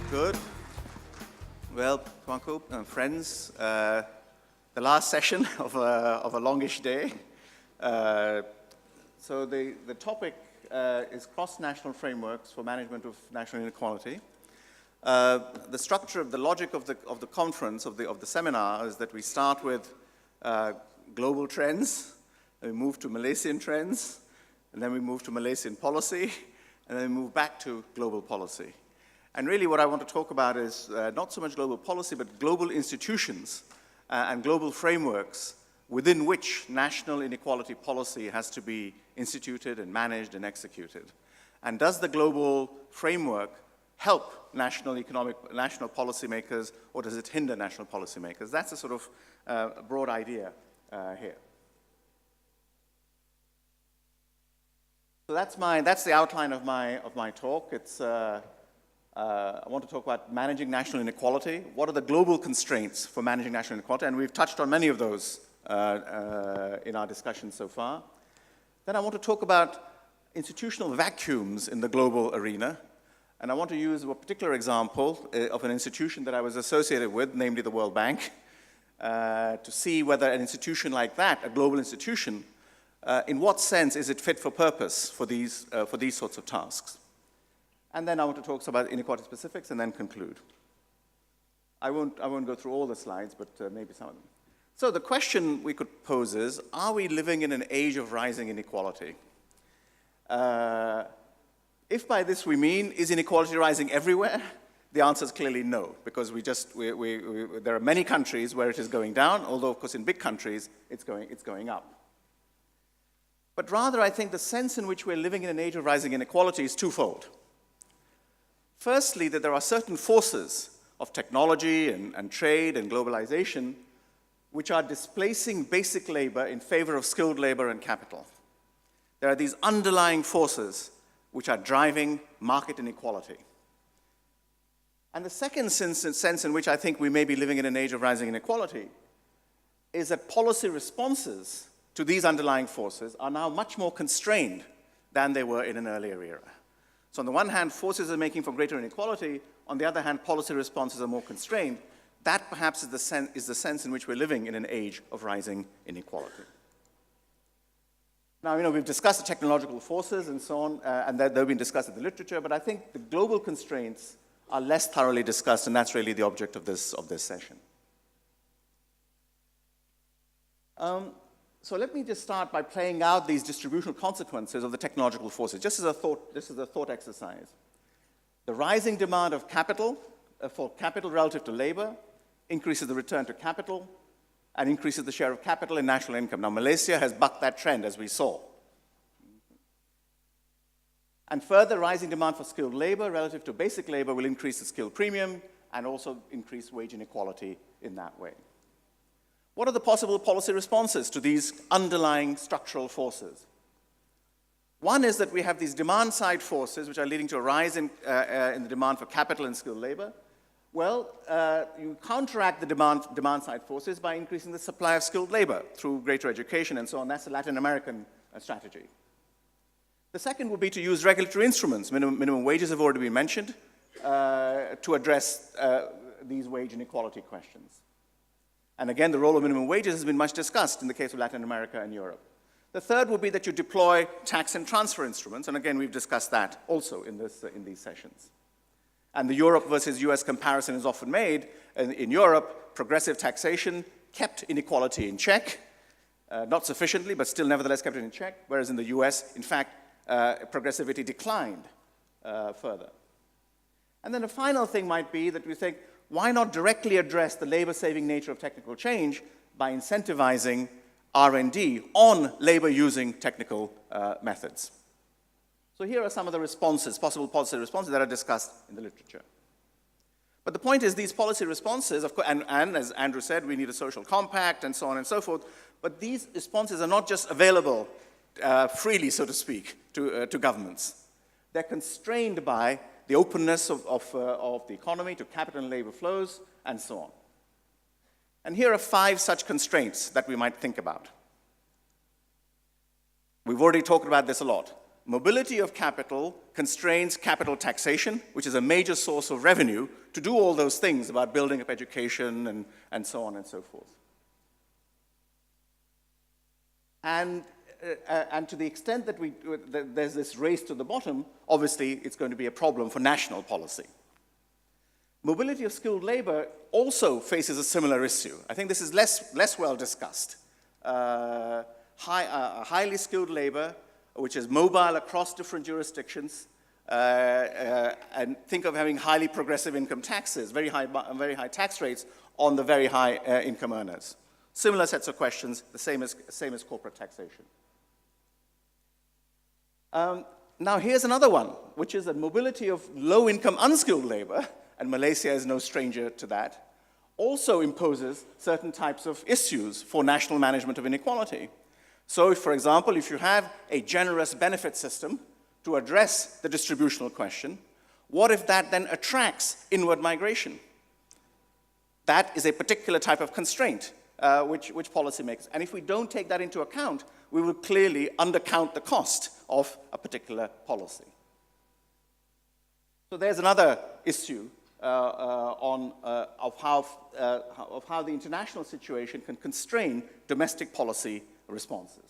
Good. Well, Kwanko, friends, the last session of a longish day. So the topic is cross-national frameworks for management of national inequality. The structure of the logic of the conference, of the seminar, is that we start with global trends, then we move to Malaysian trends, and then we move to Malaysian policy, and then we move back to global policy. And really what I want to talk about is not so much global policy, but global institutions and global frameworks within which national inequality policy has to be instituted and managed and executed. And does the global framework help national policymakers, or does it hinder national policymakers? That's a sort of broad idea here. So that's the outline of my talk. It's I want to talk about managing national inequality. What are the global constraints for managing national inequality? And we've touched on many of those in our discussion so far. Then I want to talk about institutional vacuums in the global arena. And I want to use a particular example of an institution that I was associated with, namely the World Bank, to see whether an institution like that, a global institution, in what sense is it fit for purpose for these sorts of tasks. And then I want to talk about inequality specifics and then conclude. I won't go through all the slides, but maybe some of them. So the question we could pose is, are we living in an age of rising inequality? If by this we mean, is inequality rising everywhere? The answer is clearly no, because there are many countries where it is going down, although of course in big countries it's going up. But rather I think the sense in which we're living in an age of rising inequality is twofold. Firstly, that there are certain forces of technology and trade and globalization which are displacing basic labor in favor of skilled labor and capital. There are these underlying forces which are driving market inequality. And the second sense in which I think we may be living in an age of rising inequality is that policy responses to these underlying forces are now much more constrained than they were in an earlier era. So on the one hand, forces are making for greater inequality. On the other hand, policy responses are more constrained. That perhaps is the sense in which we're living in an age of rising inequality. Now, we've discussed the technological forces and so on, and they've been discussed in the literature, but I think the global constraints are less thoroughly discussed, and that's really the object of this session. So let me just start by playing out these distributional consequences of the technological forces, just as a thought exercise. The rising demand of capital, for capital relative to labor, increases the return to capital and increases the share of capital in national income. Now, Malaysia has bucked that trend, as we saw. And further, rising demand for skilled labor relative to basic labor will increase the skill premium and also increase wage inequality in that way. What are the possible policy responses to these underlying structural forces? One is that we have these demand-side forces which are leading to a rise in the demand for capital and skilled labor. Well, you counteract the demand-side forces by increasing the supply of skilled labor through greater education and so on. That's a Latin American strategy. The second would be to use regulatory instruments. Minimum wages have already been mentioned to address these wage inequality questions. And again, the role of minimum wages has been much discussed in the case of Latin America and Europe. The third would be that you deploy tax and transfer instruments, and again, we've discussed that also in these sessions. And the Europe versus US comparison is often made. In Europe, progressive taxation kept inequality in check, not sufficiently, but still nevertheless kept it in check, whereas in the US, in fact, progressivity declined further. And then a final thing might be that we think, why not directly address the labor-saving nature of technical change by incentivizing R&D on labor-using technical methods? So here are some of the responses, possible policy responses that are discussed in the literature. But the point is these policy responses, of course, and as Andrew said, we need a social compact and so on and so forth, but these responses are not just available freely, so to speak, to governments. They're constrained by the openness of the economy to capital and labor flows, and so on. And here are 5 such constraints that we might think about. We've already talked about this a lot. mobility of capital constrains capital taxation, which is a major source of revenue, to do all those things about building up education and so on and so forth. And to the extent that there's this race to the bottom, obviously it's going to be a problem for national policy. Mobility of skilled labor also faces a similar issue. I think this is less well discussed. Highly skilled labor, which is mobile across different jurisdictions, and think of having highly progressive income taxes, very high tax rates on the very high income earners. Similar sets of questions, the same as corporate taxation. Now here's another one, which is the mobility of low-income unskilled labor, and Malaysia is no stranger to that, also imposes certain types of issues for national management of inequality. So, for example, if you have a generous benefit system to address the distributional question, what if that then attracts inward migration? That is a particular type of constraint which policymakers, and if we don't take that into account, we will clearly undercount the cost of a particular policy. So there's another issue of how the international situation can constrain domestic policy responses.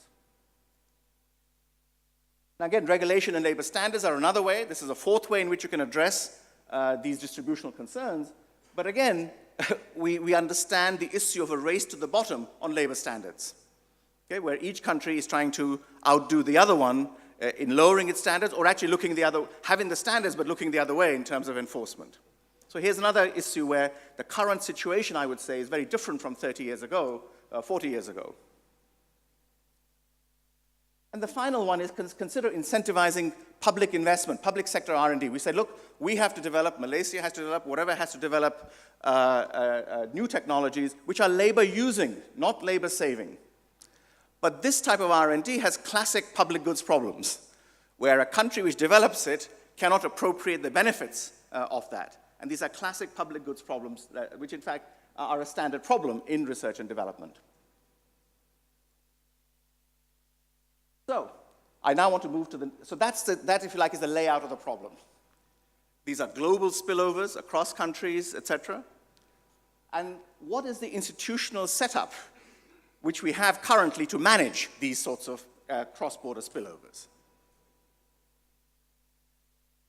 Now again, regulation and labor standards are another way. This is a fourth way in which you can address these distributional concerns. But again, we understand the issue of a race to the bottom on labor standards, okay, where each country is trying to outdo the other one in lowering its standards, or actually having the standards but looking the other way in terms of enforcement. So here's another issue where the current situation, I would say, is very different from 30 years ago, 40 years ago. And the final one is consider incentivizing public investment, public sector R&D. We said, look, we have to develop, Malaysia has to develop, whatever has to develop new technologies which are labor using, not labor saving. But this type of R&D has classic public goods problems, where a country which develops it cannot appropriate the benefits of that. And these are classic public goods problems, which in fact are a standard problem in research and development. So, I now want to move to so that, if you like, is the layout of the problem. These are global spillovers across countries, etc. And what is the institutional setup which we have currently to manage these sorts of cross-border spillovers?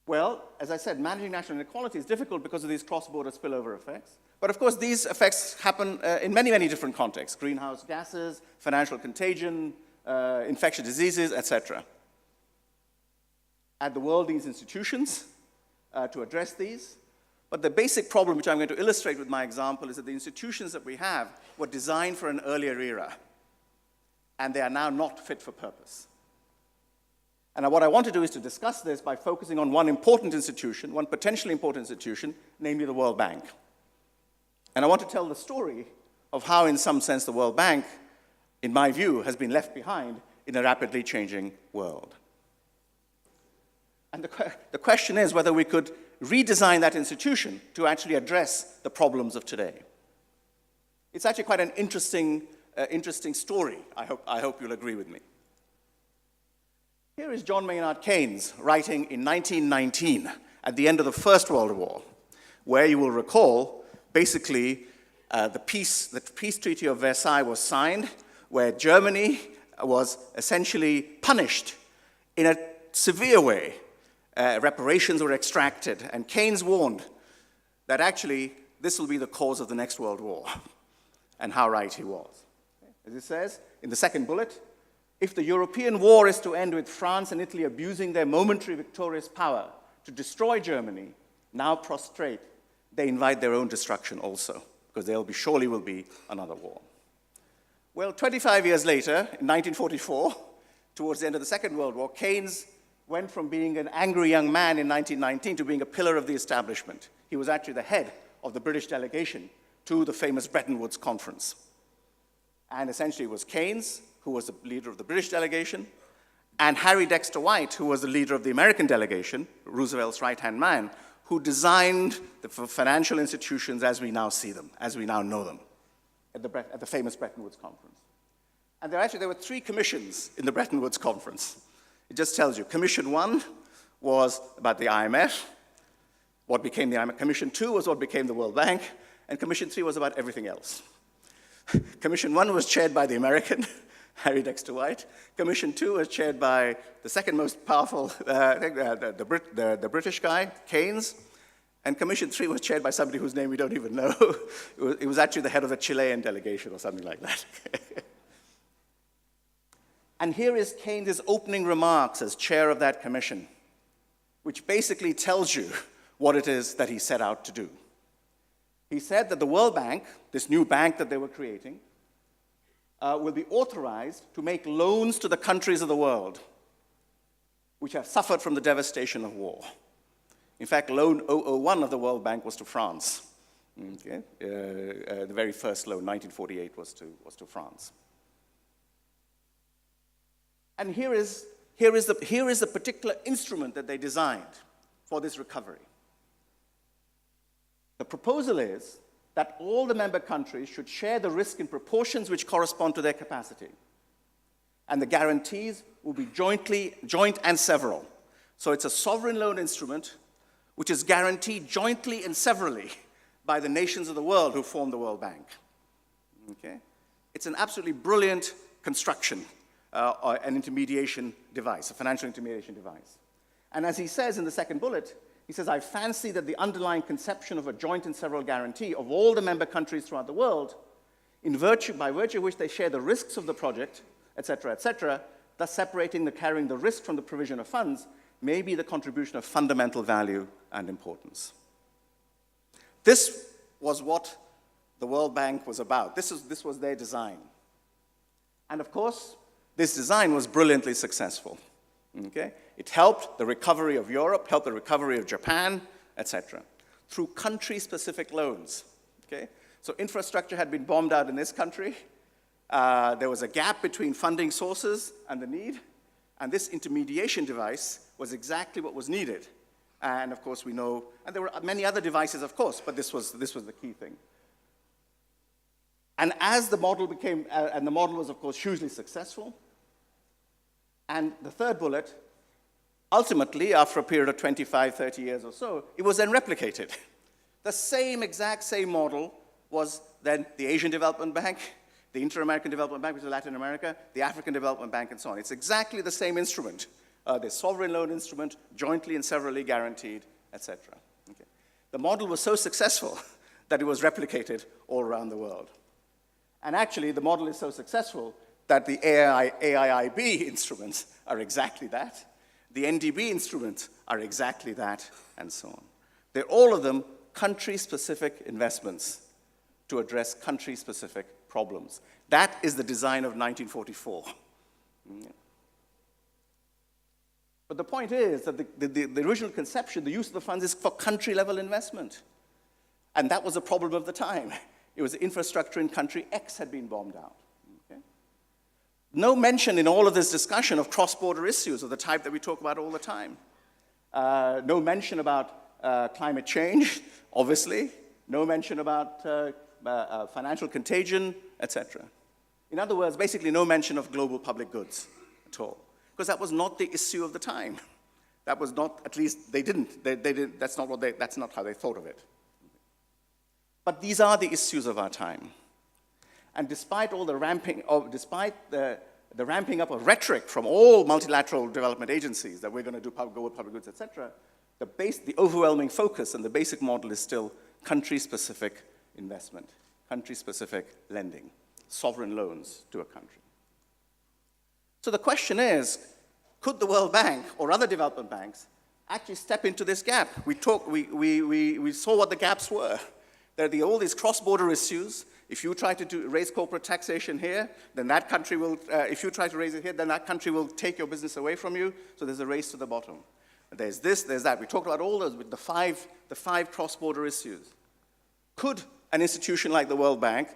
Well, as I said, managing national inequality is difficult because of these cross-border spillover effects. But of course, these effects happen in many, many different contexts: greenhouse gases, financial contagion, infectious diseases, etc. At the world, these institutions to address these. But the basic problem, which I'm going to illustrate with my example, is that the institutions that we have were designed for an earlier era, and they are now not fit for purpose. And what I want to do is to discuss this by focusing on one important institution, one potentially important institution, namely the World Bank. And I want to tell the story of how, in some sense, the World Bank, in my view, has been left behind in a rapidly changing world. And the question is whether we could redesign that institution to actually address the problems of today. It's actually quite an interesting story. I hope you'll agree with me. Here is John Maynard Keynes writing in 1919 at the end of the First World War, where you will recall, basically, the peace treaty of Versailles was signed, where Germany was essentially punished in a severe way. Reparations were extracted, and Keynes warned that actually this will be the cause of the next World War, and how right he was. As it says in the second bullet, if the European war is to end with France and Italy abusing their momentary victorious power to destroy Germany, now prostrate, they invite their own destruction also, because there surely will be another war. Well, 25 years later, in 1944, towards the end of the Second World War, Keynes went from being an angry young man in 1919 to being a pillar of the establishment. He was actually the head of the British delegation to the famous Bretton Woods conference. And essentially it was Keynes, who was the leader of the British delegation, and Harry Dexter White, who was the leader of the American delegation, Roosevelt's right-hand man, who designed the financial institutions as we now see them, as we now know them, at the famous Bretton Woods conference. And there were three commissions in the Bretton Woods conference. It just tells you. Commission 1 was about the IMF, what became the IMF. Commission 2 was what became the World Bank, and Commission 3 was about everything else. Commission 1 was chaired by the American, Harry Dexter White. Commission 2 was chaired by the second most powerful, the British guy, Keynes. And Commission 3 was chaired by somebody whose name we don't even know. It was actually the head of the Chilean delegation or something like that. And here is Keynes' opening remarks as chair of that commission, which basically tells you what it is that he set out to do. He said that the World Bank, this new bank that they were creating, will be authorized to make loans to the countries of the world which have suffered from the devastation of war. In fact, loan 001 of the World Bank was to France. Okay? The very first loan, 1948, was to France. And here is the particular instrument that they designed for this recovery. The proposal is that all the member countries should share the risk in proportions which correspond to their capacity. And the guarantees will be joint and several. So it's a sovereign loan instrument which is guaranteed jointly and severally by the nations of the world who form the World Bank. Okay? It's an absolutely brilliant construction, an intermediation device, a financial intermediation device. And as he says in the second bullet, he says, I fancy that the underlying conception of a joint and several guarantee of all the member countries throughout the world, by virtue of which they share the risks of the project, etc., thus separating the carrying the risk from the provision of funds, may be the contribution of fundamental value and importance. This was what the World Bank was about. This was their design. And of course, this design was brilliantly successful. Okay? It helped the recovery of Europe, helped the recovery of Japan, etc., through country-specific loans. Okay? So infrastructure had been bombed out in this country. There was a gap between funding sources and the need, and this intermediation device was exactly what was needed. And of course we know, and there were many other devices, of course, but this was the key thing. And as the model became, and the model was of course hugely successful, and the third bullet, ultimately, after a period of 25, 30 years or so, it was then replicated. The exact same model was then the Asian Development Bank, the Inter-American Development Bank, which is Latin America, the African Development Bank, and so on. It's exactly the same instrument, the sovereign loan instrument, jointly and severally guaranteed, etc. Okay. The model was so successful that it was replicated all around the world. And actually, the model is so successful that the AIIB instruments are exactly that. The NDB instruments are exactly that, and so on. They're all of them country-specific investments to address country-specific problems. That is the design of 1944. But the point is that the original conception, the use of the funds, is for country-level investment. And that was a problem of the time. It was infrastructure in country X had been bombed out. Okay? No mention in all of this discussion of cross-border issues of the type that we talk about all the time. No mention about climate change, obviously. No mention about financial contagion, etc. In other words, basically no mention of global public goods at all. Because that was not the issue of the time. That was not, at least they didn't. That's not how they thought of it. But these are the issues of our time. And despite all the ramping up of rhetoric from all multilateral development agencies that we're going to do global public goods, etc., the overwhelming focus and the basic model is still country-specific investment, country-specific lending, sovereign loans to a country. So the question is, could the World Bank or other development banks actually step into this gap? We saw what the gaps were. There are all these cross-border issues. If you try to raise corporate taxation here, then that country will, if you try to raise it here, then that country will take your business away from you. So there's a race to the bottom. There's this, there's that. We talked about all those with the five cross-border issues. Could an institution like the World Bank,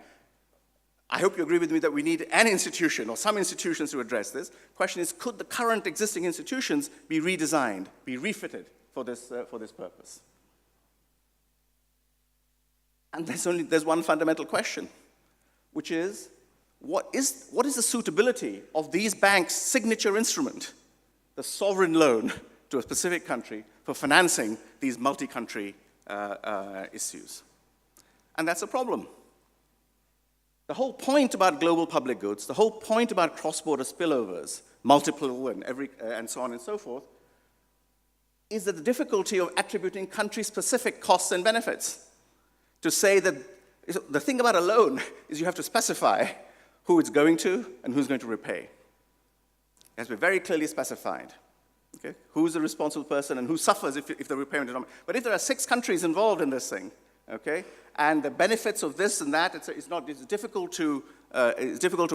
I hope you agree with me that we need an institution or some institutions to address this. The question is, could the current existing institutions be redesigned, be refitted for this purpose? And there's one fundamental question, which is, what is the suitability of these banks' signature instrument the sovereign loan to a specific country for financing these multi-country issues. And that's a problem. The whole point about global public goods, the whole point about cross-border spillovers, multiple and so on and so forth, is that the difficulty of attributing country-specific costs and benefits. To say that the thing about a loan is you have to specify who it's going to and who's going to repay. It has to be very clearly specified. Okay? Who's the responsible person and who suffers if the repayment is not. But if there are 6 countries involved in this thing, okay, and the benefits of this and that, it's difficult to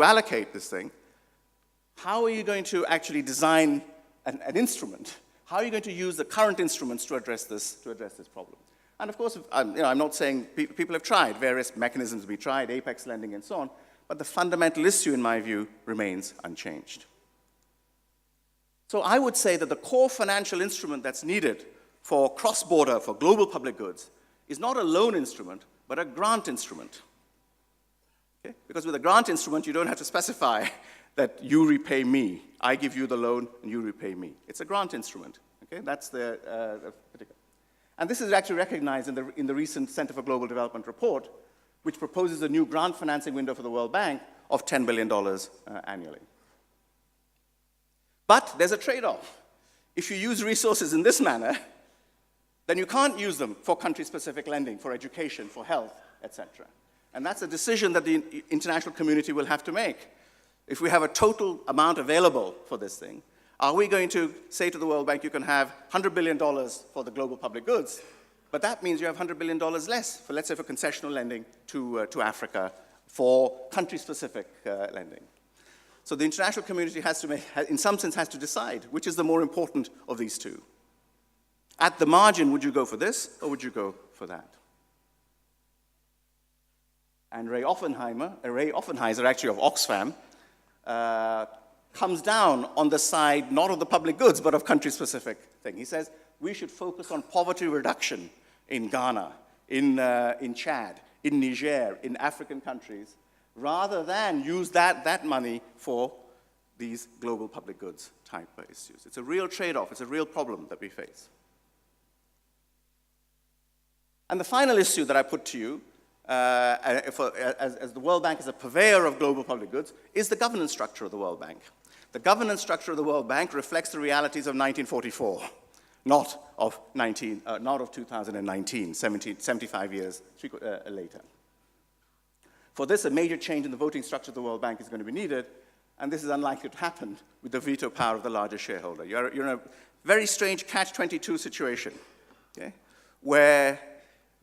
allocate this thing. How are you going to actually design an instrument? How are you going to use the current instruments to address this problem? And of course, I'm not saying people have tried, various mechanisms have been tried, apex lending and so on, but the fundamental issue, in my view, remains unchanged. So I would say that the core financial instrument that's needed for cross-border, for global public goods, is not a loan instrument, but a grant instrument. Okay? Because with a grant instrument, you don't have to specify that you repay me. I give you the loan, and you repay me. It's a grant instrument. Okay? That's the particular. And this is actually recognized in the recent Center for Global Development report, which proposes a new grant financing window for the World Bank of $10 billion annually. But there's a trade-off. If you use resources in this manner, then you can't use them for country-specific lending, for education, for health, etc. And that's a decision that the international community will have to make. If we have a total amount available for this thing, are we going to say to the World Bank, you can have $100 billion for the global public goods, but that means you have $100 billion less, for, let's say, for concessional lending to Africa, for country-specific lending. So the international community has to in some sense, has to decide which is the more important of these two. At the margin, would you go for this, or would you go for that? And Ray Offenheiser, actually of Oxfam, comes down on the side not of the public goods, but of country-specific thing. He says we should focus on poverty reduction in Ghana, in Chad, in Niger, in African countries, rather than use that money for these global public goods type issues. It's a real trade-off. It's a real problem that we face. And the final issue that I put to you, as the World Bank is a purveyor of global public goods, is the governance structure of the World Bank. The governance structure of the World Bank reflects the realities of 1944, not of 2019, 75 years later. For this, a major change in the voting structure of the World Bank is going to be needed, and this is unlikely to happen with the veto power of the largest shareholder. You're in a very strange catch-22 situation, okay, where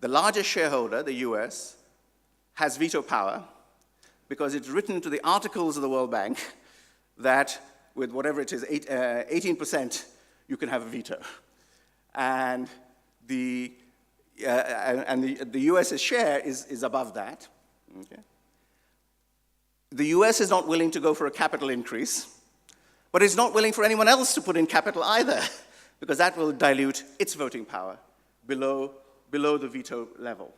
the largest shareholder, the US, has veto power because it's written into the articles of the World Bank that with whatever it is, 18%, you can have a veto. And the US's share is above that. Okay. The US is not willing to go for a capital increase, but it's not willing for anyone else to put in capital either, because that will dilute its voting power below the veto level.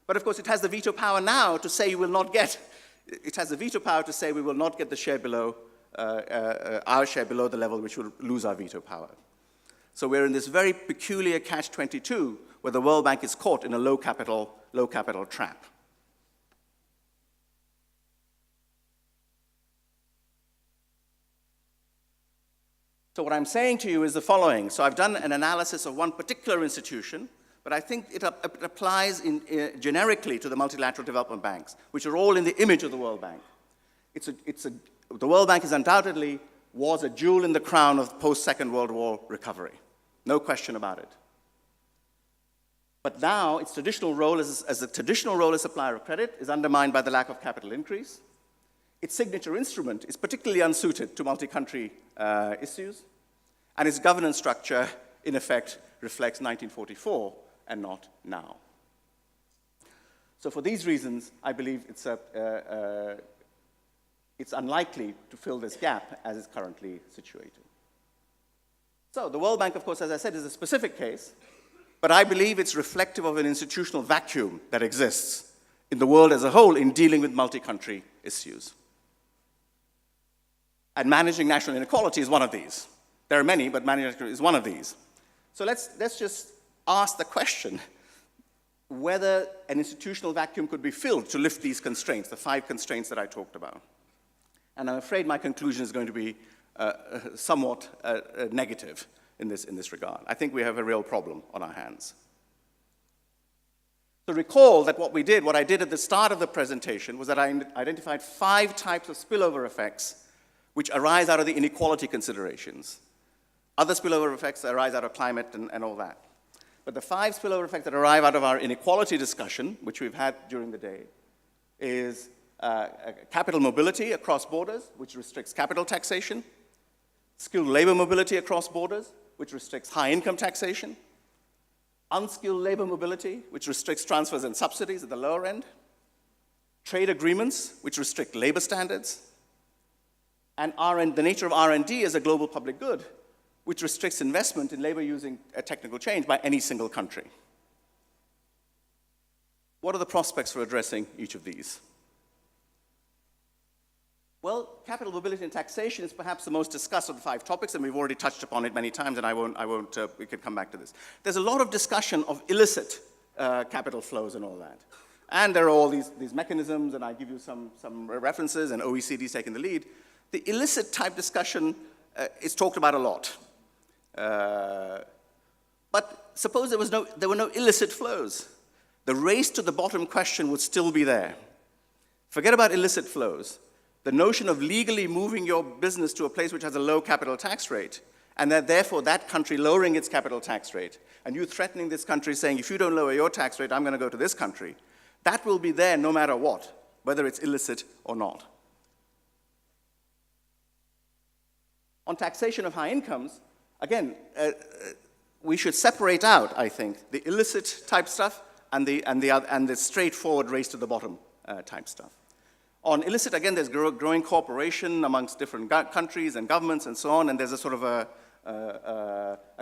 But of course, it has the veto power now to say you will not get, it has the veto power to say we will not get the share below, our share below the level which will lose our veto power. So we're in this very peculiar catch-22 where the World Bank is caught in a low capital trap. So what I'm saying to you is the following. So I've done an analysis of one particular institution, but I think it applies generically to the multilateral development banks, which are all in the image of the World Bank. The World Bank is undoubtedly was a jewel in the crown of post-Second World War recovery. No question about it. But now its traditional role as a traditional role as supplier of credit is undermined by the lack of capital increase. Its signature instrument is particularly unsuited to multi-country issues, and its governance structure, in effect, reflects 1944 and not now. So for these reasons, I believe it's unlikely to fill this gap as it's currently situated. So the World Bank, of course, as I said, is a specific case, but I believe it's reflective of an institutional vacuum that exists in the world as a whole in dealing with multi-country issues. And managing national inequality is one of these. There are many, but manufacturing is one of these. So let's just ask the question whether an institutional vacuum could be filled to lift these constraints, the 5 constraints that I talked about. And I'm afraid my conclusion is going to be somewhat negative in this regard. I think we have a real problem on our hands. So recall that what I did at the start of the presentation was that I identified 5 types of spillover effects which arise out of the inequality considerations. Other spillover effects arise out of climate and all that. But the 5 spillover effects that arrive out of our inequality discussion, which we've had during the day, is capital mobility across borders, which restricts capital taxation, skilled labor mobility across borders, which restricts high income taxation, unskilled labor mobility, which restricts transfers and subsidies at the lower end, trade agreements, which restrict labor standards, and the nature of R&D as a global public good, which restricts investment in labor-using technical change by any single country. What are the prospects for addressing each of these? Well, capital mobility and taxation is perhaps the most discussed of the 5 topics, and we've already touched upon it many times, and we can come back to this. There's a lot of discussion of illicit capital flows and all that. And there are all these mechanisms, and I give you some references, and OECD's taking the lead. The illicit type discussion is talked about a lot. But suppose there were no illicit flows. The race to the bottom question would still be there. Forget about illicit flows. The notion of legally moving your business to a place which has a low capital tax rate, and that therefore that country lowering its capital tax rate, and you threatening this country saying, if you don't lower your tax rate, I'm going to go to this country, that will be there no matter what, whether it's illicit or not. On taxation of high incomes, again, we should separate out, I think, the illicit type stuff and the straightforward race to the bottom type stuff. On illicit, again, there's growing cooperation amongst different countries and governments and so on, and there's a sort of a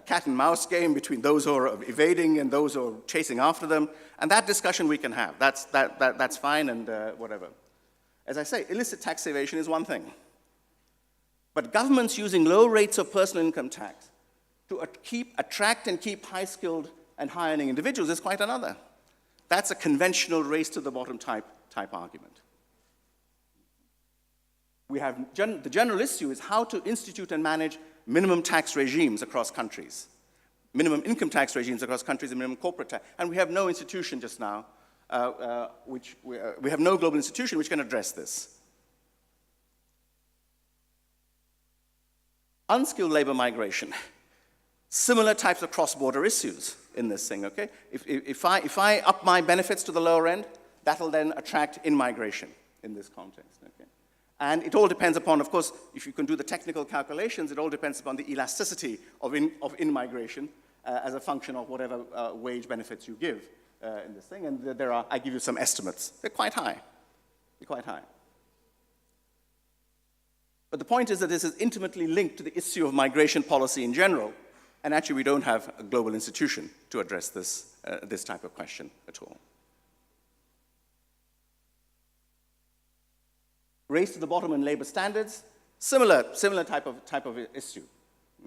cat and mouse game between those who are evading and those who are chasing after them, and that discussion we can have. That's fine and whatever. As I say, illicit tax evasion is one thing. But governments using low rates of personal income tax to attract and keep high-skilled and high-earning individuals is quite another. That's a conventional race to the bottom type argument. We have the general issue is how to institute and manage minimum tax regimes across countries, minimum income tax regimes across countries, and minimum corporate tax. And we have no institution just now, we have no global institution which can address this. Unskilled labor migration, similar types of cross-border issues in this thing, okay? If I up my benefits to the lower end, that'll then attract in-migration in this context, okay? And it all depends upon, of course, if you can do the technical calculations, it all depends upon the elasticity of in-migration as a function of whatever wage benefits you give in this thing. And I give you some estimates. They're quite high. They're quite high. But the point is that this is intimately linked to the issue of migration policy in general, and actually we don't have a global institution to address this type of question at all. Race to the bottom in labor standards, similar type of issue.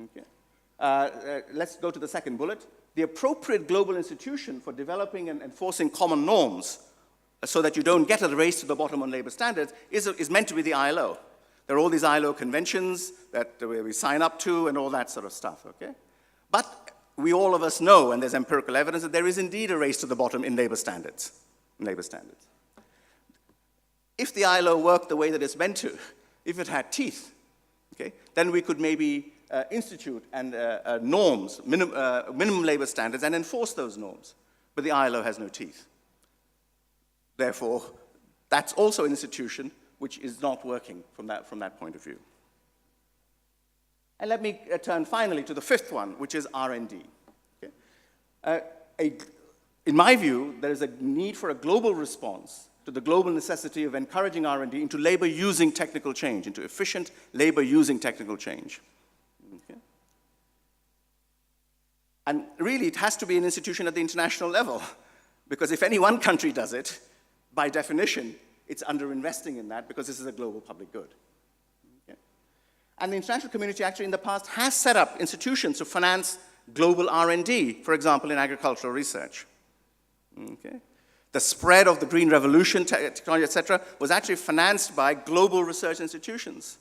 Okay. Let's go to the second bullet. The appropriate global institution for developing and enforcing common norms so that you don't get a race to the bottom on labor standards is meant to be the ILO. There are all these ILO conventions that we sign up to and all that sort of stuff, okay? But all of us know, and there's empirical evidence, that there is indeed a race to the bottom in labor standards. If the ILO worked the way that it's meant to, if it had teeth, okay, then we could maybe institute and norms, minimum labor standards, and enforce those norms. But the ILO has no teeth. Therefore, that's also an institution which is not working from that point of view. And let me turn finally to the fifth one, which is R&D. Okay? In my view, there is a need for a global response to the global necessity of encouraging R&D into labor-using technical change, into efficient labor-using technical change. Okay? And really, it has to be an institution at the international level, because if any one country does it, by definition, it's underinvesting in that because this is a global public good. Okay? And the international community actually in the past has set up institutions to finance global R&D, for example, in agricultural research. Okay. The spread of the Green Revolution, technology, etc., was actually financed by global research institutions.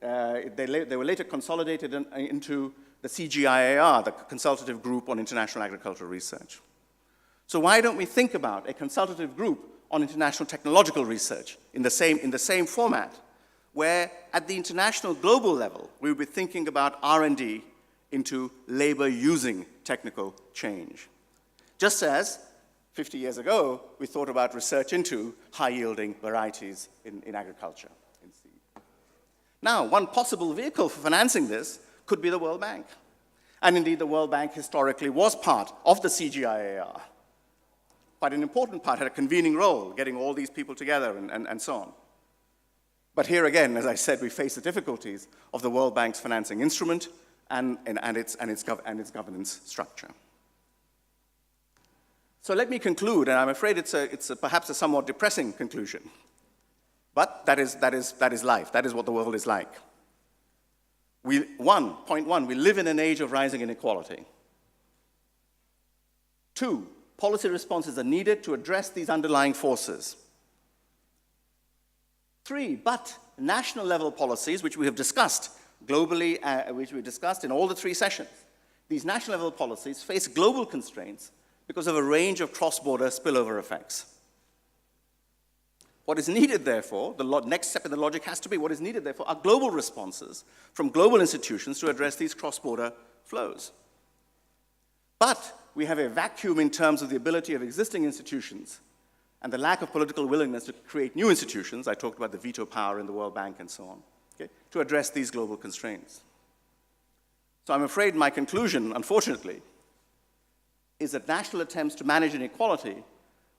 They were later consolidated into the CGIAR, the Consultative Group on International Agricultural Research. So why don't we think about a consultative group on international technological research in the same format, where at the international global level, we would be thinking about R&D into labor-using technical change. Just as 50 years ago, we thought about research into high-yielding varieties in agriculture, in seed. Now, one possible vehicle for financing this could be the World Bank. And indeed, the World Bank historically was part of the CGIAR. Quite an important part, had a convening role, getting all these people together and so on. But here again, as I said, we face the difficulties of the World Bank's financing instrument and its governance structure. So let me conclude, and I'm afraid it's perhaps a somewhat depressing conclusion. But that is life. That is what the world is like. Point one, we live in an age of rising inequality. 2, policy responses are needed to address these underlying forces. 3, but national level policies, which we have discussed globally, which we discussed in all the 3 sessions, these national level policies face global constraints because of a range of cross-border spillover effects. What is needed, therefore, the next step in the logic has to be, what is needed, therefore, are global responses from global institutions to address these cross-border flows. But we have a vacuum in terms of the ability of existing institutions and the lack of political willingness to create new institutions. I talked about the veto power in the World Bank and so on, okay, to address these global constraints. So I'm afraid my conclusion, unfortunately, is that national attempts to manage inequality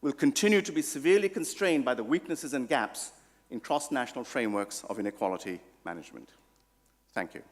will continue to be severely constrained by the weaknesses and gaps in cross-national frameworks of inequality management. Thank you.